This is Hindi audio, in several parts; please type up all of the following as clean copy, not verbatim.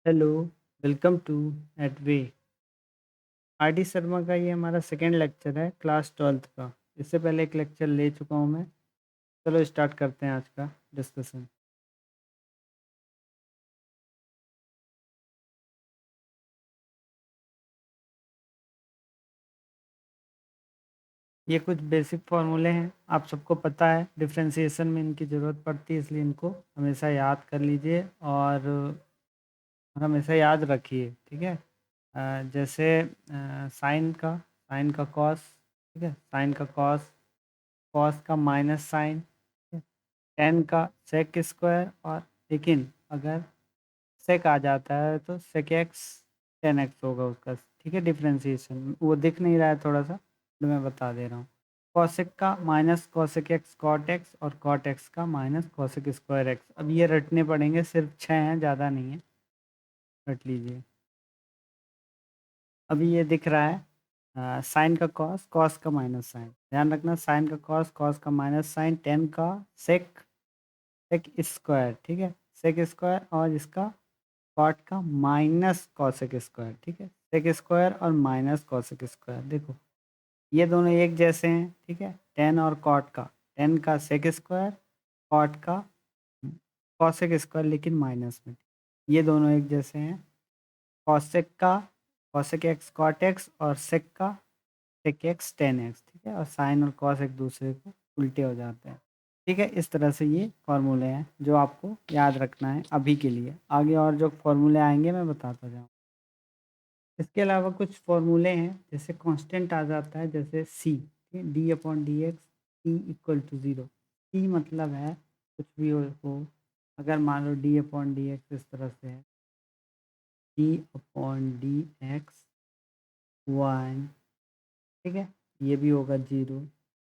Hello, welcome to eight way. R D Sharma का ये हमारा सेकेंड लेक्चर है क्लास 12th का। इससे पहले एक लेक्चर ले चुका हूँ मैं। चलो स्टार्ट करते हैं आज का डिस्कशन। ये कुछ बेसिक फार्मूले हैं, आप सबको पता है डिफरेंशिएशन में इनकी ज़रूरत पड़ती है, इसलिए इनको हमेशा याद कर लीजिए और हमेशा याद रखिए, ठीक है। जैसे साइन का कॉस, ठीक है, साइन का कॉस, कॉस का माइनस साइन, टेन का सेक स्क्वायर। और लेकिन अगर सेक आ जाता है तो सेक एक्स टेन एक्स होगा उसका, ठीक है। डिफ्रेंसिएशन वो दिख नहीं रहा है थोड़ा सा, तो मैं बता दे रहा हूँ। कॉसेक का minus cosec X cot X, और कॉट एक्स का माइनस कॉसेक स्क्वायर एक्स। अब ये रटने पड़ेंगे, सिर्फ 6 हैं, ज़्यादा नहीं है, रट लीजिए। अभी ये दिख रहा है साइन का कॉस, कॉस का माइनस साइन, ध्यान रखना। साइन का कॉस, कॉस का माइनस साइन, टेन का सेक, सेक स्क्वायर, ठीक है, सेक स्क्वायर, और इसका कॉट का माइनस कॉसेक स्क्वायर, ठीक है। सेक स्क्वायर और माइनस कॉसेक स्क्वायर, देखो ये दोनों एक जैसे हैं, ठीक है। टेन और कॉट का, टेन का सेक स्क्वायर, कॉट का कॉसेक स्क्वायर लेकिन माइनस में, ये दोनों एक जैसे हैं। कॉसेक का कॉसेक एक्स कॉट एक्स, और सेक का सेक एक्स टेन एक्स, ठीक है। और साइन और कॉस एक दूसरे को उल्टे हो जाते हैं, ठीक है। इस तरह से ये फॉर्मूले हैं जो आपको याद रखना है अभी के लिए। आगे और जो फॉर्मूले आएंगे मैं बताता जाऊँ। इसके अलावा कुछ फॉर्मूले हैं, जैसे कांस्टेंट आ जाता है, जैसे C, D upon D X, C equal to zero. C मतलब है कुछ भी हो, अगर मान लो डी अपॉन डी एक्स इस तरह से है, D upon D X one, ठीक है, ये भी होगा ज़ीरो।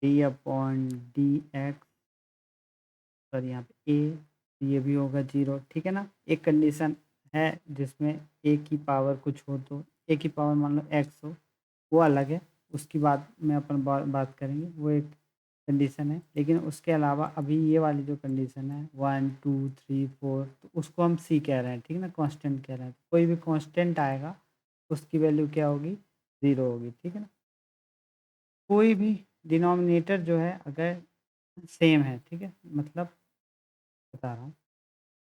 D upon D X, sorry यहाँ पे ए, ये भी होगा ज़ीरो, ठीक है ना। एक कंडीशन है जिसमें ए की पावर कुछ हो, तो ए की पावर मान लो एक्स हो, वो अलग है, उसकी बात में अपन बात करेंगे, वो एक कंडीशन है। लेकिन उसके अलावा अभी ये वाली जो कंडीशन है 1 2 3 4, तो उसको हम सी कह रहे हैं, ठीक है ना, कांस्टेंट कह रहे हैं। कोई भी कांस्टेंट आएगा उसकी वैल्यू क्या होगी, ज़ीरो होगी, ठीक है ना। कोई भी डिनोमिनेटर जो है अगर सेम है, ठीक है, मतलब बता रहा हूँ,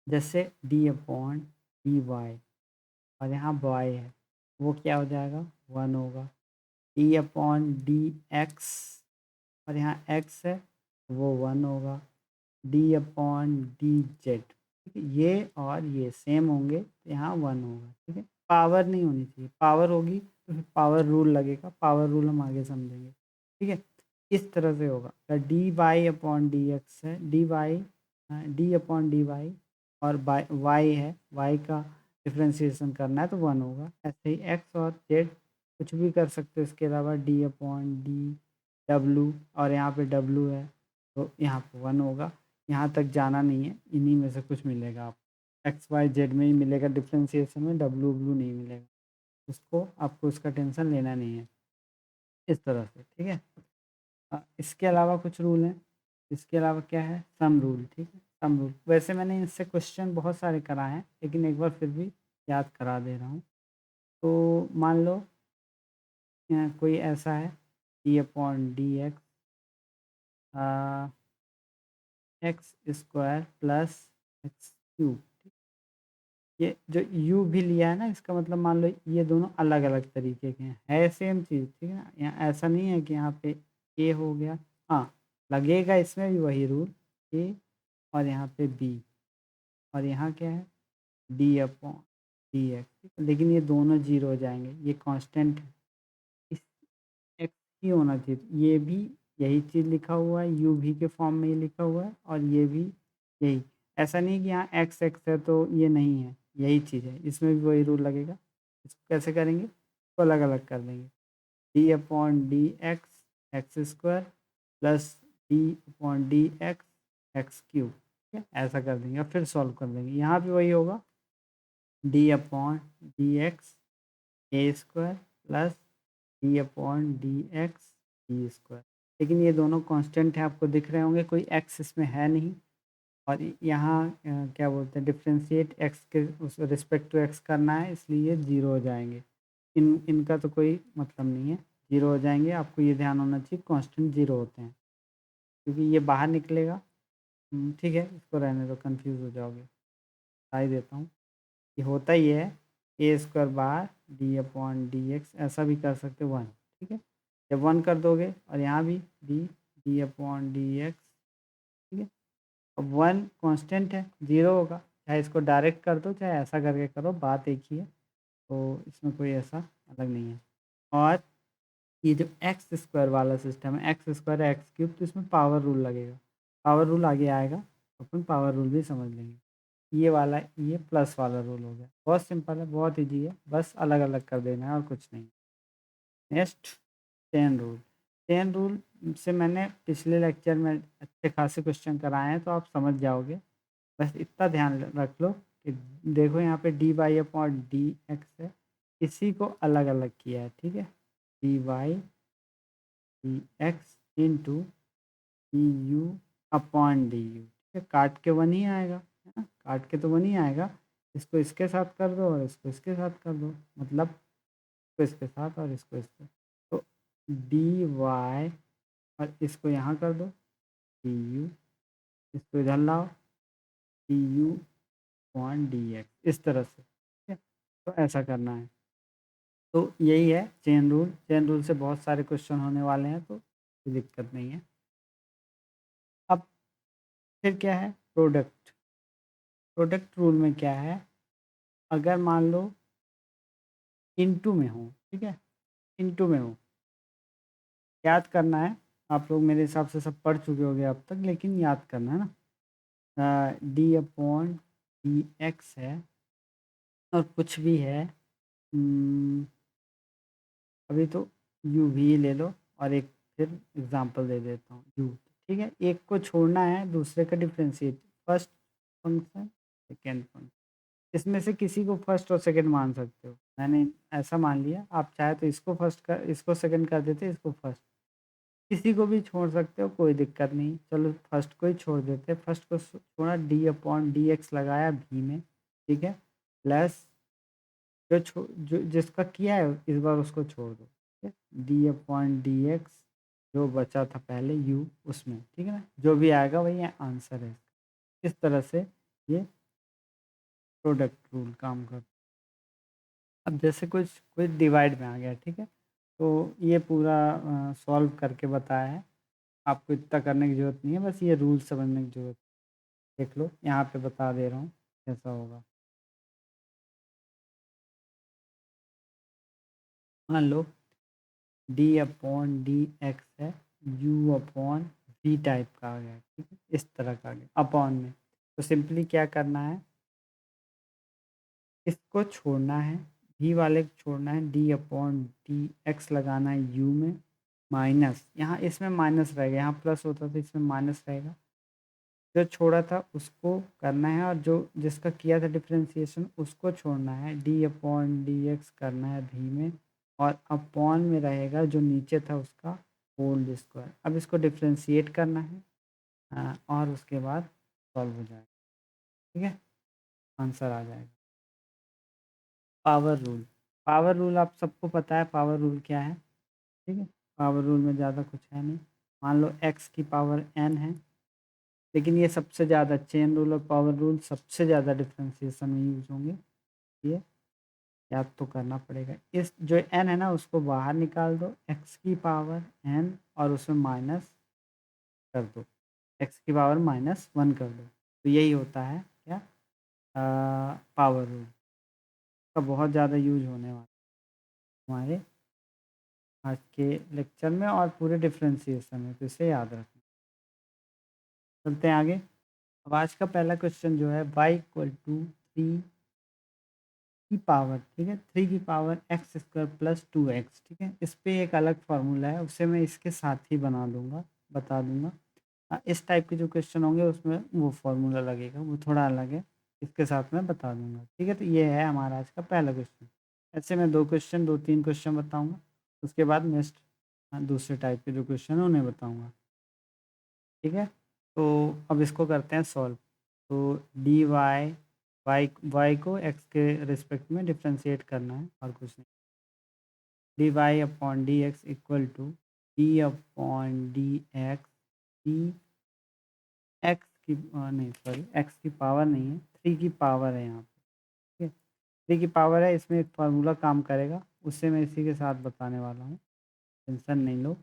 जैसे डी अपॉन डी वाई, और यहाँ वाई है, वो क्या हो जाएगा, वन होगा। डी अपॉन डी एक्स, और यहाँ एक्स है, वो वन होगा। डी अपॉन डी जेड, ठीक है, ये और ये सेम होंगे तो यहाँ वन होगा, ठीक है। पावर नहीं होनी चाहिए, पावर होगी तो फिर पावर रूल लगेगा, पावर रूल हम आगे समझेंगे, ठीक है। इस तरह से होगा, D Y upon D X है, D Y, D upon D Y, और वाई है, वाई का डिफ्रेंशिएशन करना है तो वन होगा। ऐसे ही एक्स और जेड कुछ भी कर सकते हो इसके अलावा, डी अपॉन डी डब्लू, और यहाँ पे डब्लू है तो यहाँ पे वन होगा। यहाँ तक जाना नहीं है, इन्हीं में से कुछ मिलेगा आप, एक्स वाई जेड में ही मिलेगा डिफ्रेंशिएशन में, डब्लू ब्लू नहीं मिलेगा, उसको आपको उसका टेंशन लेना नहीं है, इस तरह से, ठीक है। इसके अलावा कुछ रूल हैं, इसके अलावा क्या है, सम रूल, ठीक है। सम रूल वैसे मैंने इससे क्वेश्चन बहुत सारे कराए हैं, लेकिन एक बार फिर भी याद करा दे रहा हूँ। तो मान लो कोई ऐसा है, D upon D x, x square plus x cube, ये जो u भी लिया है ना, इसका मतलब मान लो ये दोनों अलग अलग तरीके के हैं, है सेम चीज़, ठीक है ना। यहाँ ऐसा नहीं है कि यहाँ पे a हो गया, हाँ लगेगा इसमें भी वही रूल, a, और यहाँ पे b, और यहाँ क्या है, d अपॉन डी एक्स, लेकिन ये दोनों जीरो हो जाएंगे, ये कांस्टेंट है, इस एक्स ही होना चाहिए। ये भी यही चीज़ लिखा हुआ है, यू भी के फॉर्म में ही लिखा हुआ है, और ये भी यही। ऐसा नहीं कि यहाँ एक्स एक्स है तो ये नहीं है, यही चीज़ है, इसमें भी वही रूल लगेगा। इसको कैसे करेंगे, तो अलग अलग कर देंगे, D upon D x x square plus D upon D x x cube, ठीक है, ऐसा कर देंगे और फिर सॉल्व कर देंगे। यहाँ भी वही होगा, D upon D X A square plus D upon D X D square, लेकिन ये दोनों कांस्टेंट हैं, आपको दिख रहे होंगे, कोई एक्स इसमें है नहीं, और यहाँ क्या बोलते हैं, डिफरेंशिएट एक्स के उस रिस्पेक्ट टू एक्स करना है, इसलिए ये 0 हो जाएंगे। इनका तो कोई मतलब नहीं है, 0 हो जाएंगे। आपको ये ध्यान होना चाहिए कांस्टेंट 0 होते हैं, क्योंकि ये बाहर निकलेगा। ठीक है, इसको रहने दो, कंफ्यूज हो जाओगे। बता ही देता हूँ, ये होता ही है ए स्क्वायर बार डी अपॉन डी एक्स, ऐसा भी कर सकते हो 1। ठीक है, जब 1 कर दोगे और यहाँ भी D D upon D x. ठीक है, अब 1 कांस्टेंट है, 0 होगा, चाहे इसको डायरेक्ट कर दो चाहे ऐसा करके करो, बात एक ही है। तो इसमें कोई ऐसा अलग नहीं है। और ये जो एक्स स्क्वायर वाला सिस्टम है, एक्स स्क्वायर एक्स क्यूब, तो इसमें पावर रूल लगेगा। पावर रूल आगे आएगा, अपन पावर रूल भी समझ लेंगे। ये वाला, ये प्लस वाला रूल हो गया, बहुत सिंपल है, बहुत इजी है, बस अलग अलग कर देना है और कुछ नहीं। Next, chain rule. Chain rule से मैंने पिछले लेक्चर में अच्छे खासे क्वेश्चन कराए हैं, तो आप समझ जाओगे। बस इतना ध्यान रख लो कि देखो यहाँ पे D Y upon D X है, इसी को अलग अलग किया है। ठीक है, D Y D X into D U upon D U. ठीक है, काट के 1 ही आएगा, है ना, काट के तो 1 ही आएगा। इसको इसके साथ कर दो और इसको इसके साथ कर दो, मतलब इसको इसके साथ और इसको इसके, तो डी वाई, और इसको यहाँ कर दो डी यू, इसको इधर लाओ D U upon D X, इस तरह से। ठीक है, तो ऐसा करना है। तो यही है चेन रूल। चेन रूल से बहुत सारे क्वेश्चन होने वाले हैं, तो कोई दिक्कत नहीं है। अब फिर क्या है, प्रोडक्ट। प्रोडक्ट रूल में क्या है, अगर मान लो इनटू में हो, ठीक है, इनटू में हो, याद करना है। आप लोग मेरे हिसाब से सब पढ़ चुके होंगे अब तक, लेकिन याद करना है ना। डी अपॉन डी एक्स है और कुछ भी है, अभी तो यू भी ले लो, और एक फिर एग्जांपल दे देता हूँ यू। ठीक है, एक को छोड़ना है, दूसरे का differentiate, first function second function, इसमें से किसी को फर्स्ट और सेकंड मान सकते हो। मैंने ऐसा मान लिया, आप चाहे तो इसको फर्स्ट कर, इसको सेकंड कर देते, इसको फर्स्ट, किसी को भी छोड़ सकते हो, कोई दिक्कत नहीं। चलो फर्स्ट को ही छोड़ देते, फर्स्ट को छोड़ा, डी अपॉन डी एक्स लगाया भी में। ठीक है, प्लस जो जिसका किया है इस बार उसको छोड़ दो। ठीक है, डी अपॉन डी एक्स, जो बचा था पहले यू उसमें। ठीक है ना, जो भी आएगा वही आंसर है। इस तरह से ये प्रोडक्ट रूल काम करता है। अब जैसे कुछ कुछ डिवाइड में आ गया, ठीक है, तो ये पूरा सॉल्व करके बताया है, आपको इतना करने की ज़रूरत नहीं है, बस ये रूल समझने की ज़रूरत है। देख लो, यहाँ पे बता दे रहा हूँ कैसा होगा। मान लो डी अपॉन डी एक्स है, यू अपॉन वी टाइप का आ गया। ठीक है, इस तरह का आ गया अपॉन में, तो सिंपली क्या करना है, इसको छोड़ना है, वी वाले को छोड़ना है, डी अपॉन डी एक्स लगाना है यू में, माइनस, यहाँ इसमें माइनस रहेगा, यहाँ प्लस होता था, इसमें माइनस रहेगा। जो छोड़ा था उसको करना है, और जो जिसका किया था डिफरेंशिएशन उसको छोड़ना है, डी अपॉन डी एक्स करना है भी में, और अपॉन में रहेगा जो नीचे था उसका होल स्क्वायर। अब इसको डिफरेंशिएट करना है, और उसके बाद सॉल्व हो जाएगा। ठीक है, आंसर आ जाएगा। Power rule. पावर रूल आप सबको पता है, पावर रूल क्या है। ठीक है, पावर रूल में ज़्यादा कुछ है नहीं। मान लो एक्स की पावर एन है, लेकिन ये सबसे ज़्यादा चेन रूल और पावर रूल सबसे ज़्यादा डिफ्रेंसिएशन में यूज होंगे। ये याद तो करना पड़ेगा। इस जो एन है ना, उसको बाहर निकाल दो, एक्स की पावर एन, और उसमें माइनस कर दो, एक्स की पावर -1 कर दो, तो यही होता है क्या, पावर रूल का बहुत ज़्यादा यूज होने वाला हमारे आज के लेक्चर में और पूरे डिफ्रेंसिएशन में, तो इसे याद रखना। चलते हैं आगे। अब आज का पहला क्वेश्चन जो है, y इक्वल टू 3 की पावर, ठीक है, 3 की power x square plus 2x। ठीक है, इस पे एक अलग फार्मूला है, उसे मैं इसके साथ ही बना दूंगा, बता दूंगा। इस टाइप के जो क्वेश्चन होंगे उसमें वो फार्मूला लगेगा, वो थोड़ा अलग है, इसके साथ मैं बता दूंगा। ठीक है, तो ये है हमारा आज का पहला क्वेश्चन। ऐसे मैं 2 क्वेश्चन बताऊँगा, उसके बाद नेक्स्ट दूसरे टाइप के जो क्वेश्चन है उन्हें बताऊँगा। ठीक है, तो अब इसको करते हैं सॉल्व। तो डी वाई को एक्स के रिस्पेक्ट में डिफ्रेंशिएट करना है और कुछ नहीं। D Y upon D X equal to D upon D X D X की नहीं सॉरी एक्स की पावर नहीं है, 3 की पावर है यहाँ पे, ठीक है। 3 की पावर है, इसमें एक फार्मूला काम करेगा, उससे मैं इसी के साथ बताने वाला हूँ, टेंशन नहीं लो।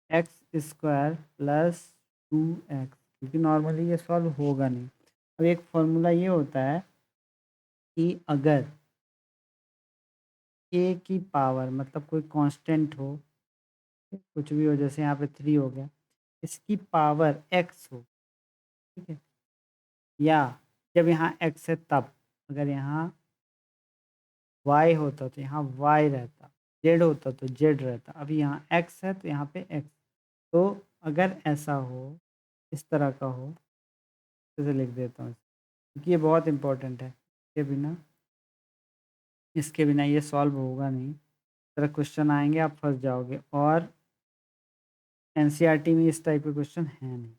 एक्स स्क्वायर प्लस 2x, क्योंकि नॉर्मली ये सॉल्व होगा नहीं। अब एक फार्मूला ये होता है कि अगर ए की पावर मतलब कोई कांस्टेंट हो, कुछ भी हो, जैसे यहाँ पे 3 हो गया, इसकी पावर एक्स हो, ठीक है, या जब यहाँ एक्स है तब, अगर यहाँ वाई होता तो यहाँ वाई रहता, जेड होता तो जेड रहता, अभी यहाँ एक्स है तो यहाँ पे एक्स। तो अगर ऐसा हो, इस तरह का हो, इसे लिख देता हूँ क्योंकि ये बहुत इंपॉर्टेंट है, इसके बिना ये सॉल्व होगा नहीं। तरह क्वेश्चन आएंगे, आप फंस जाओगे, और एनसीईआरटी में इस टाइप के क्वेश्चन है नहीं।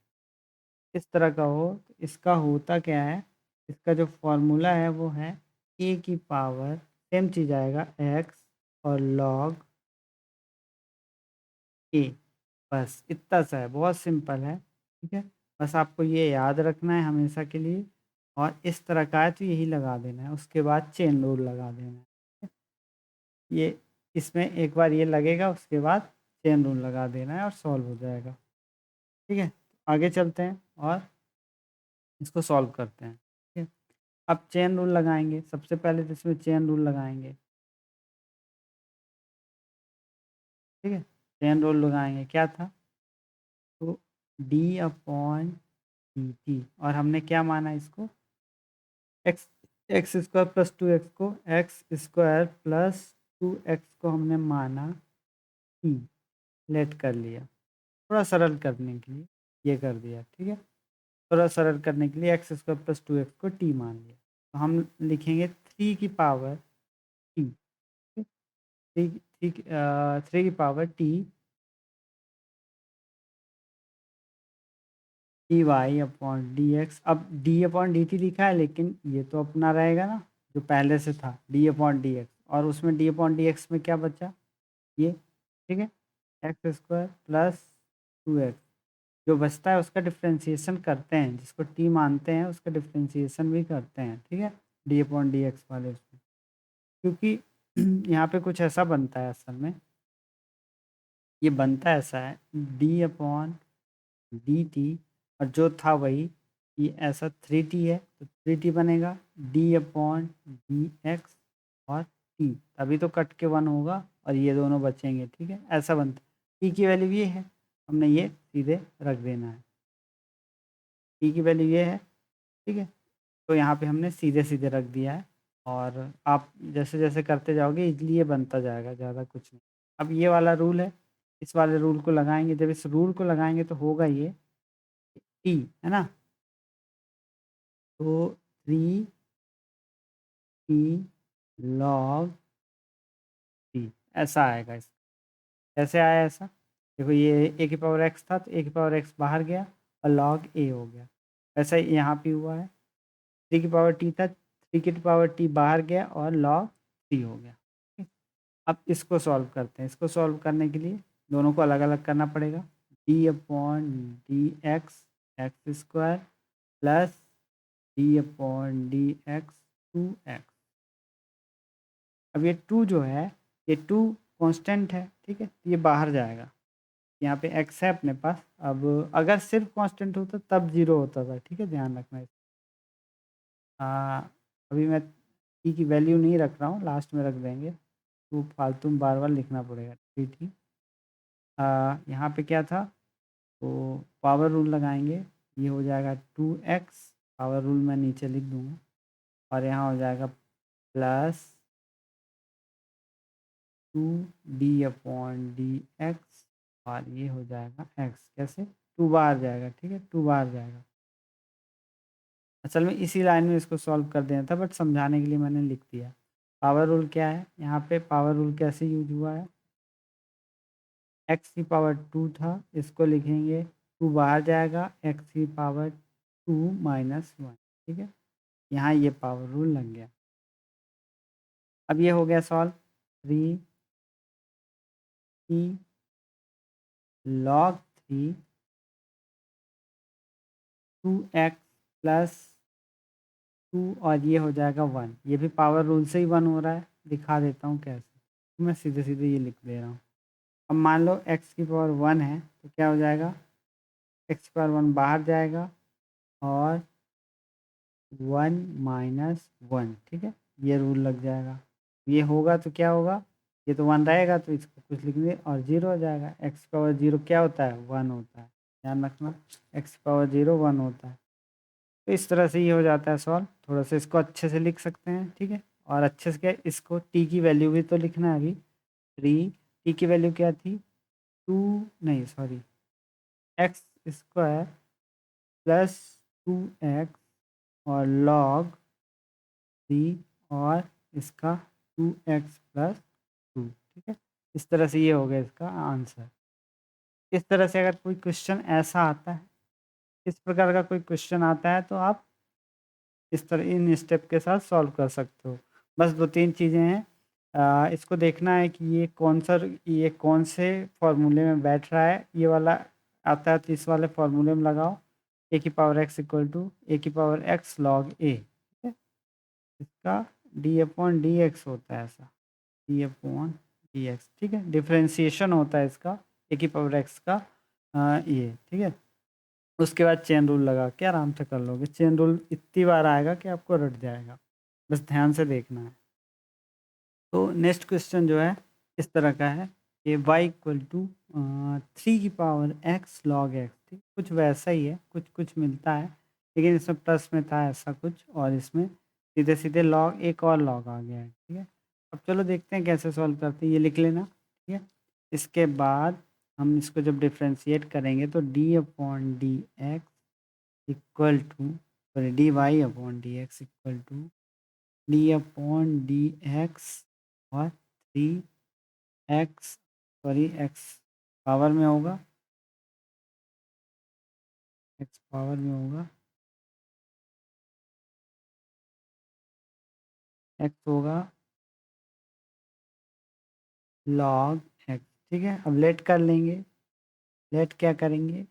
इस तरह का हो तो इसका होता क्या है, इसका जो फॉर्मूला है वो है ए की पावर, सेम चीज़ आएगा एक्स और लॉग ए, बस इतना सा है, बहुत सिंपल है, ठीक है। बस आपको ये याद रखना है हमेशा के लिए, और इस तरह का है तो यही लगा देना है, उसके बाद चेन रूल लगा देना है। ये इसमें एक बार ये लगेगा, उसके बाद चेन रूल लगा देना है और सॉल्व हो जाएगा, ठीक है। आगे चलते हैं और इसको सॉल्व करते हैं, ठीक है। अब चेन रूल लगाएंगे, सबसे पहले तो इसमें चेन रूल लगाएंगे, ठीक है। चेन रूल लगाएंगे, क्या था, तो डी अपॉन डी टी, और हमने क्या माना इसको, x x square plus 2x को, एक्स स्क्वायर प्लस 2x को हमने माना टी, लेट कर लिया, थोड़ा सरल करने के लिए ये कर दिया, ठीक है। थोड़ा सरल करने के लिए एक्स स्क्वायर प्लस 2x को टी मान लिया, तो हम लिखेंगे 3 की power T, three three three की power T, D Y upon D X. अब डी अपॉन डी टी लिखा है, लेकिन ये तो अपना रहेगा ना, जो पहले से था डी अपॉन डी एक्स, और उसमें डी अपॉन डी एक्स में क्या बचा, ये, ठीक है, एक्स स्क्वायर प्लस 2x, जो बचता है उसका डिफ्रेंसिएशन करते हैं, जिसको टी मानते हैं उसका डिफ्रेंसिएशन भी करते हैं, ठीक है, डी अपॉन डी एक्स वाले उसमें, क्योंकि यहाँ पे कुछ ऐसा बनता है असल में, ये बनता ऐसा है डी अपॉन डी टी, और जो था वही, ये ऐसा 3t है तो 3t बनेगा, डी अपॉन डी एक्स और टी, तभी तो कट के 1 होगा और ये दोनों बचेंगे, ठीक है, ऐसा बनता है। टी की वैल्यू ये है, हमने ये सीधे रख देना है, टी की वैल्यू ये है, ठीक है। तो यहाँ पे हमने सीधे सीधे रख दिया है, और आप जैसे जैसे करते जाओगे इजली ये बनता जाएगा, ज़्यादा कुछ नहीं। अब ये वाला रूल है, इस वाले रूल को लगाएंगे, जब इस रूल को लगाएंगे तो होगा ये टी, है ना, तो 3t log t, ऐसा आएगा। इस कैसे आया ऐसा, देखो ये ए की पावर एक्स था तो ए की पावर एक्स बाहर गया और log a हो गया, ऐसा ही यहाँ पे हुआ है, 3 की पावर टी था, 3 की पावर टी बाहर गया और log 3 हो गया, ठीक? अब इसको सॉल्व करते हैं, इसको सॉल्व करने के लिए दोनों को अलग अलग करना पड़ेगा, D upon D x x square plus D upon D x 2x। अब ये 2 जो है, ये 2 कांस्टेंट है, ठीक है, ये बाहर जाएगा, यहाँ पे x है अपने पास। अब अगर सिर्फ कांस्टेंट होता तब 0 होता था, ठीक है, ध्यान रखना है। अभी मैं t की वैल्यू नहीं रख रहा हूँ, लास्ट में रख देंगे, तो फालतू में बार बार लिखना पड़ेगा, ठीक ठीक। यहाँ पे क्या था, तो पावर रूल लगाएंगे, ये हो जाएगा 2x, पावर रूल मैं नीचे लिख दूँगा, और यहाँ हो जाएगा plus 2d upon D X, और ये हो जाएगा x, कैसे, 2 बाहर जाएगा, ठीक है, 2 बाहर जाएगा। असल में इसी लाइन में इसको सॉल्व कर देना था, बट समझाने के लिए मैंने लिख दिया। पावर रूल क्या है, यहाँ पे पावर रूल कैसे यूज हुआ है, x की पावर 2 था, इसको लिखेंगे 2 बाहर जाएगा, x की पावर 2 माइनस 1, ठीक है, यहाँ ये पावर रूल लग गया। अब ये हो गया सॉल्व। 3 log 3 2x प्लस 2 और ये हो जाएगा 1। ये भी पावर रूल से ही 1 हो रहा है, दिखा देता हूँ कैसे। मैं सीधे सीधे ये लिख दे रहा हूँ। अब मान लो x की पावर 1 है तो क्या हो जाएगा, x की पावर 1 बाहर जाएगा और 1 माइनस 1, ठीक है, ये रूल लग जाएगा। ये होगा तो क्या होगा, ये तो 1 रहेगा तो इसको कुछ लिख दें और 0 हो जाएगा। x पावर 0 क्या होता है, 1 होता है, ध्यान रखना, x पावर 0 1 होता है। तो इस तरह से ये हो जाता है सॉल्व। थोड़ा सा इसको अच्छे से लिख सकते हैं, ठीक है, और अच्छे से क्या, इसको t की वैल्यू भी तो लिखना है अभी। 3 t की वैल्यू क्या थी, 2 नहीं sorry x square plus 2x और log 3 और इसका 2x प्लस 2, ठीक है। इस तरह से ये हो गया इसका आंसर। इस तरह से अगर कोई क्वेश्चन ऐसा आता है, इस प्रकार का कोई क्वेश्चन आता है तो आप इस तरह इन स्टेप के साथ सॉल्व कर सकते हो। बस 2-3 चीज़ें हैं। इसको देखना है कि ये कौन से फॉर्मूले में बैठ रहा है। ये वाला आता है तो इस वाले फॉर्मूले में लगाओ, ए की पावर एक्स इक्वल टू ए की पावर एक्स लॉग ए, ठीक है। इसका डी अपॉन डी एक्स होता है ऐसा, डी अपॉन डी एक्स, ठीक है। डिफ्रेंसिएशन होता है इसका ए की पावर एक्स का, ये ठीक है। उसके बाद चेन रूल लगा के आराम से कर लोगे। चेन रूल इतनी बार आएगा कि आपको रट जाएगा, बस ध्यान से देखना है। तो नेक्स्ट क्वेश्चन जो है इस तरह का है कि y इक्वल टू 3 की पावर x log x, ठीक, कुछ वैसा ही है, कुछ कुछ मिलता है, लेकिन इसमें प्लस में था ऐसा कुछ और इसमें सीधे सीधे log एक और log आ गया है, ठीक है। अब चलो देखते हैं कैसे सॉल्व करते हैं, ये लिख लेना, ठीक है। इसके बाद हम इसको जब डिफ्रेंशिएट करेंगे तो D upon D X equal to, sorry D Y upon D X equal to D upon D X और 3x, सॉरी x पावर में होगा, x पावर में होगा, x होगा log x, ठीक है। अब लेट कर लेंगे, लेट क्या करेंगे,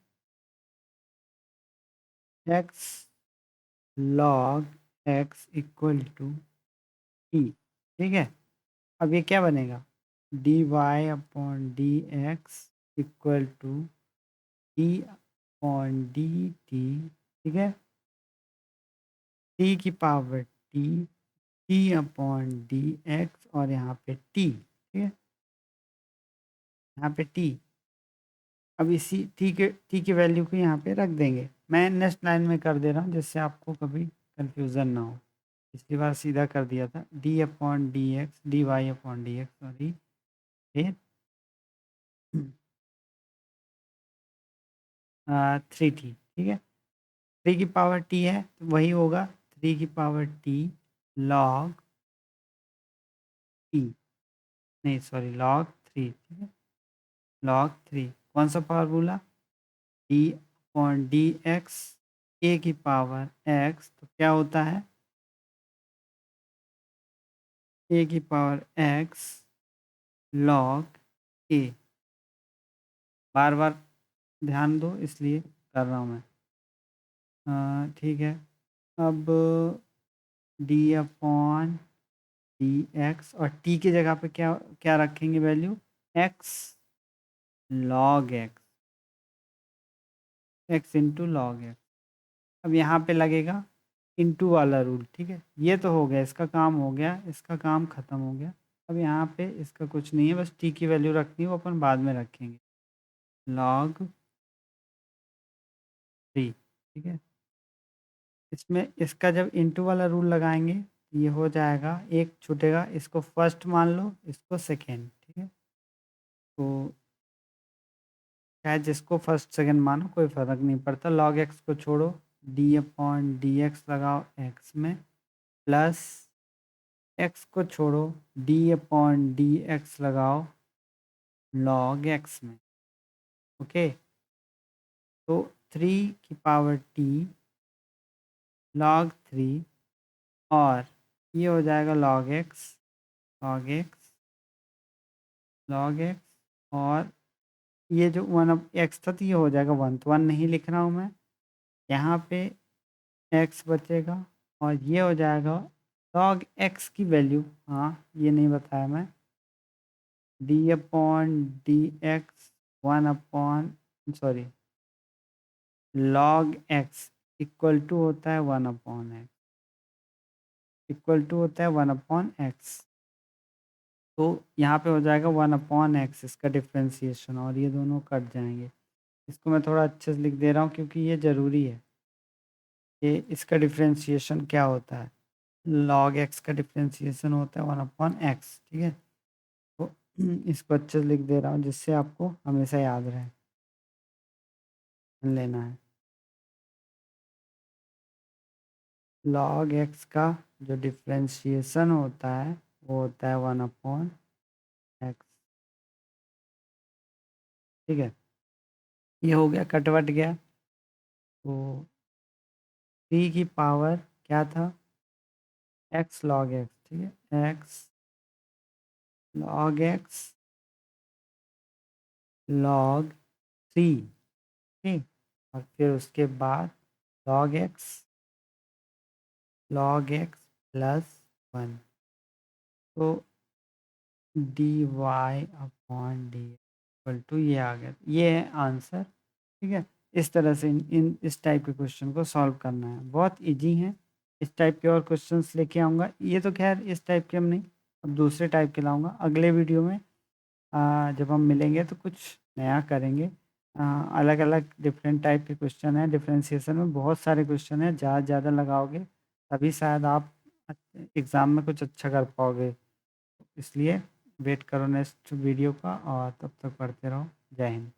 x log x equal to t, ठीक है। अब ये क्या बनेगा, D Y upon D X equal to D upon D T, ठीक है, टी की पावर टी, टी अपॉन डी एक्स और यहाँ पे टी, ठीक है, यहाँ पे टी। अब इसी टी के वैल्यू को यहाँ पे रख देंगे। मैं नेक्स्ट लाइन में कर दे रहा हूँ जिससे आपको कभी कंफ्यूजन ना हो। पिछली बार सीधा कर दिया था, D upon D X, D Y upon D X, sorry, फिर 3t, ठीक है। 3 की पावर टी है तो वही होगा 3 की पावर टी लॉग टी, नहीं सॉरी लॉग 3, ठीक है, लॉग 3। कौन सा formula, D upon D X, A की पावर एक्स तो क्या होता है, ए की पावर एक्स लॉग ए। बार बार ध्यान दो इसलिए कर रहा हूँ मैं, ठीक है। अब डी अपॉन डी एक्स और टी की जगह पे क्या क्या रखेंगे value, x log x, x into log x. अब यहाँ पे लगेगा इंटू वाला रूल, ठीक है। ये तो हो गया, इसका काम हो गया, इसका काम ख़त्म हो गया। अब यहाँ पे इसका कुछ नहीं है, बस टी की वैल्यू रखनी है, वो अपन बाद में रखेंगे, लॉग 3, ठीक है। इसमें इसका जब इंटू वाला रूल लगाएंगे ये हो जाएगा, एक छूटेगा, इसको फर्स्ट मान लो, इसको सेकेंड, ठीक है। तो चाहे जिसको फर्स्ट सेकेंड मानो कोई फ़र्क नहीं पड़ता, लॉग एक्स को छोड़ो, डी अपॉन डी एक्स लगाओ एक्स में, प्लस एक्स को छोड़ो, डी अपॉन डी एक्स लगाओ लॉग एक्स में, ओके। तो 3 की पावर टी log 3 और ये हो जाएगा log x log x log x और ये जो 1 अब x था तो ये हो जाएगा 1, तो 1 नहीं लिख रहा हूँ मैं, यहाँ पे x बचेगा और ये हो जाएगा log x की वैल्यू, हाँ ये नहीं बताया मैं, d upon D X 1 upon sorry log x equal to होता है 1 अपॉन एक्स, इक्वल टू होता है 1 अपॉन एक्स, तो यहाँ पे हो जाएगा 1 अपॉन एक्स इसका डिफ्रेंसिएशन और ये दोनों कट जाएंगे। इसको मैं थोड़ा अच्छे से लिख दे रहा हूँ क्योंकि ये ज़रूरी है कि इसका डिफ्रेंसिएशन क्या होता है। log x का डिफ्रेंसिएशन होता है 1 अपॉन एक्स, ठीक है। तो इसको अच्छे से लिख दे रहा हूँ जिससे आपको हमेशा याद रहे लेना है। log x का जो डिफ्रेंसिएशन होता है वो होता है 1 अपॉन एक्स, ठीक है। ये हो गया, कटवट गया, तो 3 की पावर क्या था x log x, ठीक है, x log x log 3, ठीक, और फिर उसके बाद log x प्लस 1, तो D Y upon D equal to ये आ गया, ये है आंसर, ठीक है। इस तरह से इस टाइप के क्वेश्चन को सॉल्व करना है, बहुत इजी है। इस टाइप के और क्वेश्चंस लेके आऊँगा, ये तो खैर इस टाइप के हम नहीं, अब दूसरे टाइप के लाऊंगा अगले वीडियो में। जब हम मिलेंगे तो कुछ नया करेंगे। अलग अलग डिफरेंट टाइप के क्वेश्चन हैं, डिफरेंशिएशन में बहुत सारे क्वेश्चन हैं, ज़्यादा ज़्यादा लगाओगे तभी शायद आप एग्ज़ाम में कुछ अच्छा कर पाओगे। इसलिए वेट करो नेक्स्ट वीडियो का और तब तक पढ़ते रहो। जय हिंद।